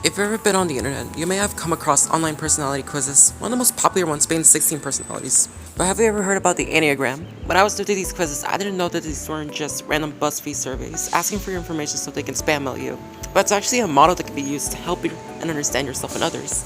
If you've ever been on the internet, you may have come across online personality quizzes, one of the most popular ones being 16 personalities. But have you ever heard about the Enneagram? When I was doing these quizzes, I didn't know that these weren't just random BuzzFeed surveys asking for your information so they can spam mail you, but it's actually a model that can be used to help you and understand yourself and others.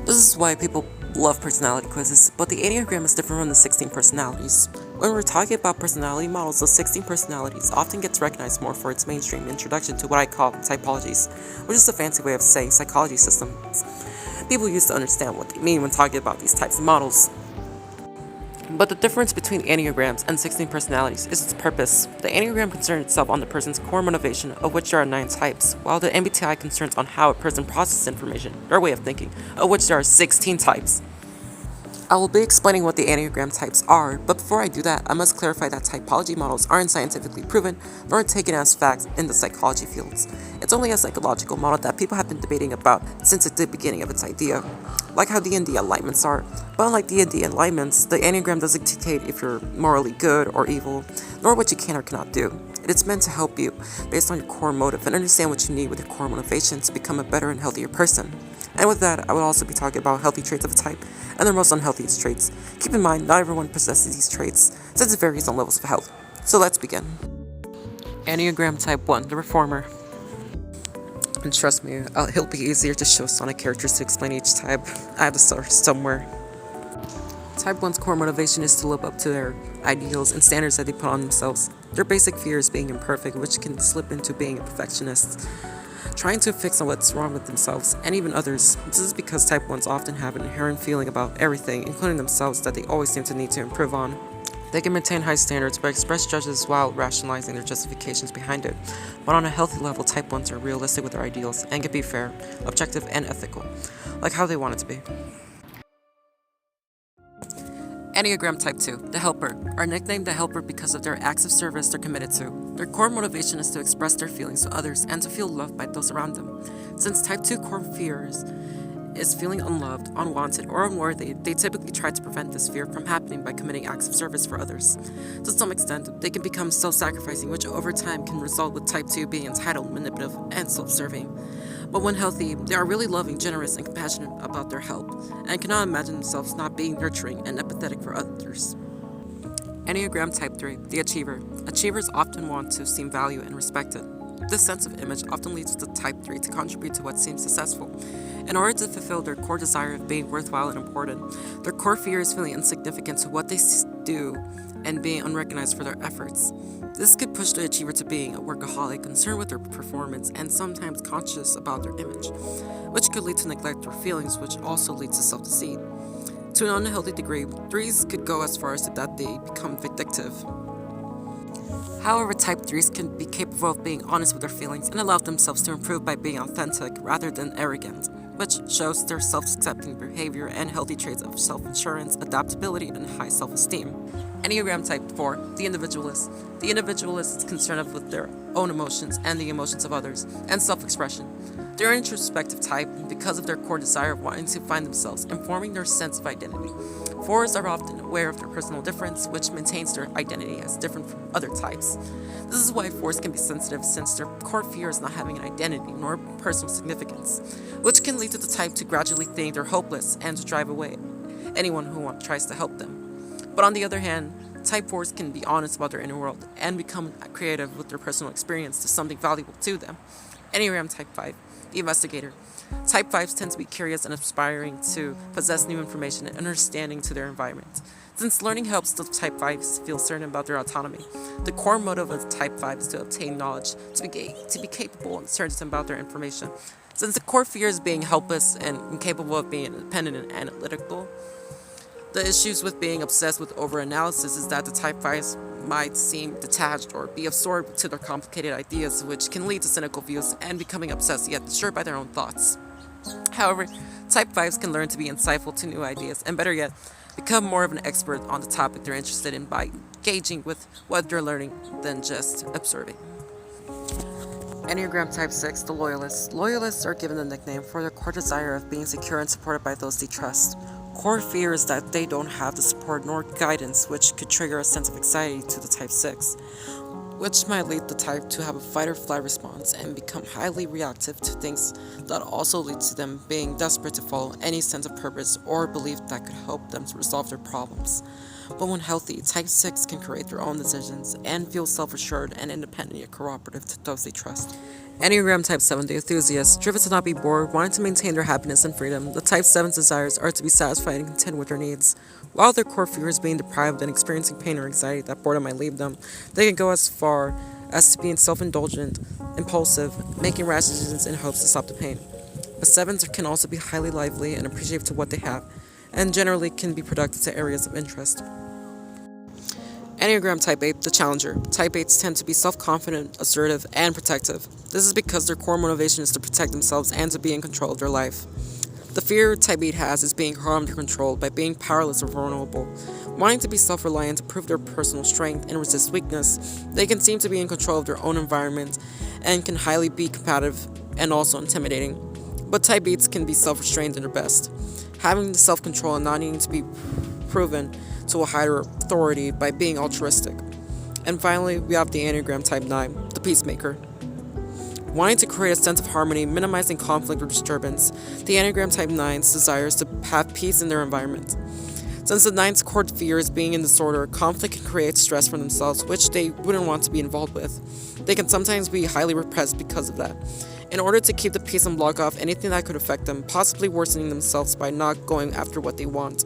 This is why people love personality quizzes, but the Enneagram is different from the 16 personalities. When we're talking about personality models, the 16 personalities often gets recognized more for its mainstream introduction to what I call typologies, which is a fancy way of saying psychology systems. People used to understand what they mean when talking about these types of models. But the difference between Enneagrams and 16 personalities is its purpose. The Enneagram concerns itself on the person's core motivation, of which there are 9 types, while the MBTI concerns on how a person processes information, their way of thinking, of which there are 16 types. I will be explaining what the Enneagram types are, but before I do that, I must clarify that typology models aren't scientifically proven, nor taken as facts in the psychology fields. It's only a psychological model that people have been debating about since the beginning of its idea, like how D&D alignments are. But unlike D&D alignments, the Enneagram doesn't dictate if you're morally good or evil, nor what you can or cannot do. It is meant to help you, based on your core motive, and understand what you need with your core motivation to become a better and healthier person. And with that, I will also be talking about healthy traits of a type, and their most unhealthiest traits. Keep in mind, not everyone possesses these traits, since it varies on levels of health. So let's begin. Enneagram Type 1, the Reformer. And trust me, it'll be easier to show Sonic characters to explain each type. I have to start somewhere. Type 1's core motivation is to live up to their ideals and standards that they put on themselves. Their basic fear is being imperfect, which can slip into being a perfectionist, trying to fix on what's wrong with themselves and even others. This is because Type 1s often have an inherent feeling about everything, including themselves, that they always seem to need to improve on. They can maintain high standards but express judgments while rationalizing their justifications behind it. But on a healthy level, Type 1s are realistic with their ideals and can be fair, objective, and ethical, like how they want it to be. Enneagram Type 2, the Helper, are nicknamed the Helper because of their acts of service they're committed to. Their core motivation is to express their feelings to others and to feel loved by those around them. Since Type 2 core fears is feeling unloved, unwanted, or unworthy, they typically try to prevent this fear from happening by committing acts of service for others. To some extent, they can become self-sacrificing, which over time can result with Type 2 being entitled, manipulative, and self-serving. But when healthy, they are really loving, generous, and compassionate about their help, and cannot imagine themselves not being nurturing and empathetic for others. Enneagram Type 3, the Achiever. Achievers often want to seem valued and respected. This sense of image often leads the Type 3 to contribute to what seems successful. In order to fulfill their core desire of being worthwhile and important, their core fear is feeling insignificant to what they do and being unrecognized for their efforts. This could push the achiever to being a workaholic, concerned with their performance, and sometimes conscious about their image, which could lead to neglect their feelings, which also leads to self-deceit. To an unhealthy degree, 3s could go as far as that they become vindictive. However, Type 3s can be capable of being honest with their feelings and allow themselves to improve by being authentic rather than arrogant, which shows their self-accepting behavior and healthy traits of self-assurance, adaptability, and high self-esteem. Enneagram Type 4, the Individualist. The Individualist is concerned with their own emotions and the emotions of others, and self-expression. They're an introspective type because of their core desire of wanting to find themselves and forming their sense of identity. 4s are often aware of their personal difference, which maintains their identity as different from other types. This is why 4s can be sensitive, since their core fear is not having an identity nor personal significance, which can lead to the type to gradually think they're hopeless and to drive away anyone who tries to help them. But on the other hand, Type 4s can be honest about their inner world and become creative with their personal experience to something valuable to them. Enneagram Type 5, the Investigator. Type 5s tend to be curious and aspiring to possess new information and understanding to their environment. Since learning helps the Type 5s feel certain about their autonomy, the core motive of Type 5 is to obtain knowledge, to be capable and certain about their information. Since the core fear is being helpless and incapable of being independent and analytical, the issues with being obsessed with overanalysis is that the Type 5s might seem detached or be absorbed to their complicated ideas, which can lead to cynical views and becoming obsessed yet disturbed by their own thoughts. However, Type 5s can learn to be insightful to new ideas, and better yet, become more of an expert on the topic they're interested in by engaging with what they're learning than just observing. Enneagram Type 6, the Loyalists. Loyalists are given the nickname for their core desire of being secure and supported by those they trust. Core fear is that they don't have the support nor guidance, which could trigger a sense of anxiety to the Type 6, which might lead the type to have a fight or flight response and become highly reactive to things that also lead to them being desperate to follow any sense of purpose or belief that could help them to resolve their problems. But when healthy, type 6 can create their own decisions and feel self-assured and independent yet cooperative to those they trust. Enneagram Type 7, the enthusiast, driven to not be bored, wanting to maintain their happiness and freedom. The Type 7's desires are to be satisfied and content with their needs. While their core fear is being deprived and experiencing pain or anxiety that boredom might leave them, they can go as far as to being self-indulgent, impulsive, making rash decisions in hopes to stop the pain. But 7s can also be highly lively and appreciative to what they have, and generally can be productive to areas of interest. Enneagram Type 8, the challenger. Type 8s tend to be self-confident, assertive, and protective. This is because their core motivation is to protect themselves and to be in control of their life. The fear Type 8 has is being harmed or controlled by being powerless or vulnerable. Wanting to be self-reliant to prove their personal strength and resist weakness, they can seem to be in control of their own environment and can highly be combative and also intimidating. But Type 8s can be self-restrained in their best, having the self-control and not needing to be proven to a higher authority by being altruistic. And finally, we have the Enneagram Type 9, the peacemaker. Wanting to create a sense of harmony, minimizing conflict or disturbance, the Enneagram Type 9's desires to have peace in their environment. Since the 9's core fear is being in disorder, conflict can create stress for themselves, which they wouldn't want to be involved with. They can sometimes be highly repressed because of that, in order to keep the peace and block off anything that could affect them, possibly worsening themselves by not going after what they want.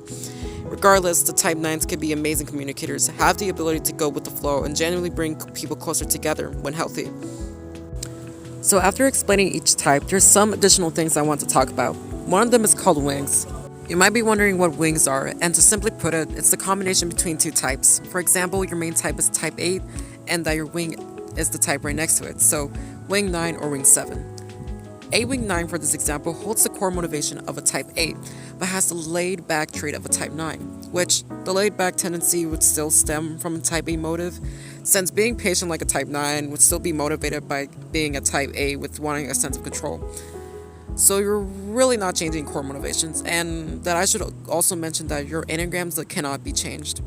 Regardless, the Type 9s can be amazing communicators, have the ability to go with the flow, and genuinely bring people closer together when healthy. So after explaining each type, there's some additional things I want to talk about. One of them is called wings. You might be wondering what wings are, and to simply put it, it's the combination between two types. For example, your main type is Type 8, and that your wing is the type right next to it, so wing 9 or wing 7. A wing 9 for this example holds the core motivation of a Type 8, but has the laid-back trait of a Type 9, which the laid-back tendency would still stem from a Type 8 motive, since being patient like a Type 9 would still be motivated by being a Type 8 with wanting a sense of control. So you're really not changing core motivations, and that I should also mention that your enneagrams that cannot be changed.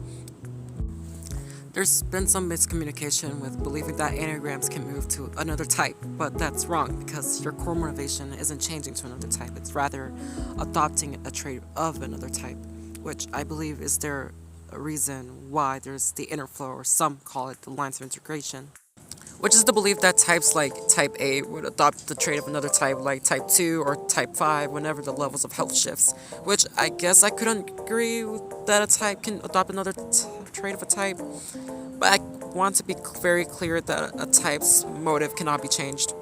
There's been some miscommunication with believing that enneagrams can move to another type, but that's wrong because your core motivation isn't changing to another type. It's rather adopting a trait of another type, which I believe is there a reason why there's the inner flow, or some call it the lines of integration, which is the belief that types like Type 8 would adopt the trait of another type like Type 2 or Type 5 whenever the levels of health shifts, which I guess I couldn't agree that a type can adopt another trait of a type, but I want to be very clear that a type's motive cannot be changed.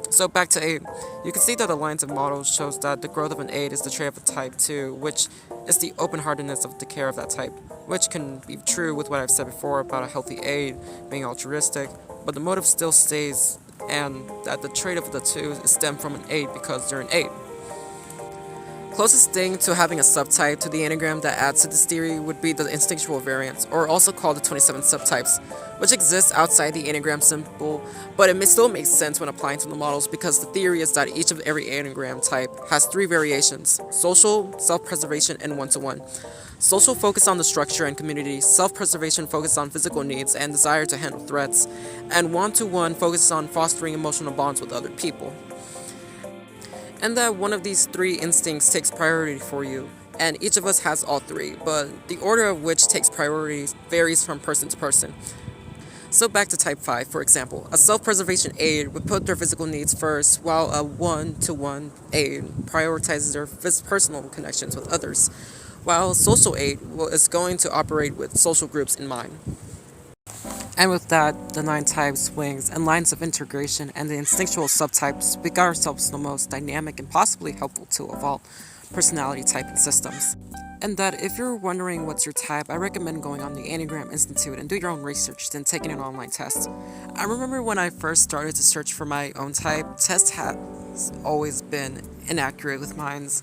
So back to 8, you can see that the lines of models shows that the growth of an 8 is the trait of a Type 2, which is the open-heartedness of the care of that type, which can be true with what I've said before about a healthy 8 being altruistic, but the motive still stays, and that the trait of the 2 is stemmed from an 8 because they're an 8. Closest thing to having a subtype to the Enneagram that adds to this theory would be the instinctual variants, or also called the 27 subtypes, which exists outside the Enneagram symbol, but it still makes sense when applying to the models because the theory is that each of every Enneagram type has 3 variations: social, self-preservation, and one-to-one. Social focus on the structure and community, self-preservation focus on physical needs and desire to handle threats, and one-to-one focus on fostering emotional bonds with other people. And that one of these 3 instincts takes priority for you, and each of us has all 3, but the order of which takes priority varies from person to person. So back to Type 5, for example, a self-preservation aid would put their physical needs first, while a one-to-one aid prioritizes their personal connections with others, while social aid is going to operate with social groups in mind. And with that, the 9 types, wings, and lines of integration, and the instinctual subtypes, we got ourselves the most dynamic and possibly helpful tool of all personality type and systems. And that if you're wondering what's your type, I recommend going on the Enneagram Institute and do your own research, then taking an online test. I remember when I first started to search for my own type, tests has always been inaccurate with mine's,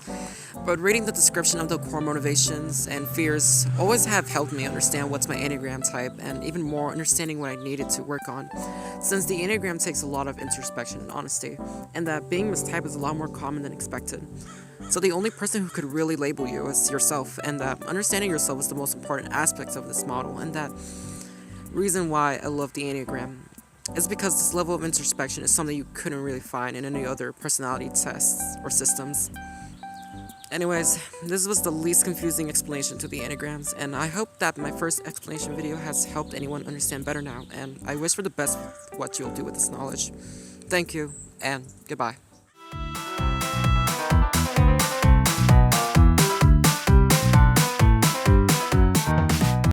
but reading the description of the core motivations and fears always have helped me understand what's my Enneagram type, and even more understanding what I needed to work on, since the Enneagram takes a lot of introspection and honesty, and that being this type is a lot more common than expected. So the only person who could really label you is yourself, and that understanding yourself is the most important aspect of this model, and that reason why I love the Enneagram is because this level of introspection is something you couldn't really find in any other personality tests or systems. Anyways, this was the least confusing explanation to the Enneagrams, and I hope that my first explanation video has helped anyone understand better now, and I wish for the best what you'll do with this knowledge. Thank you, and goodbye.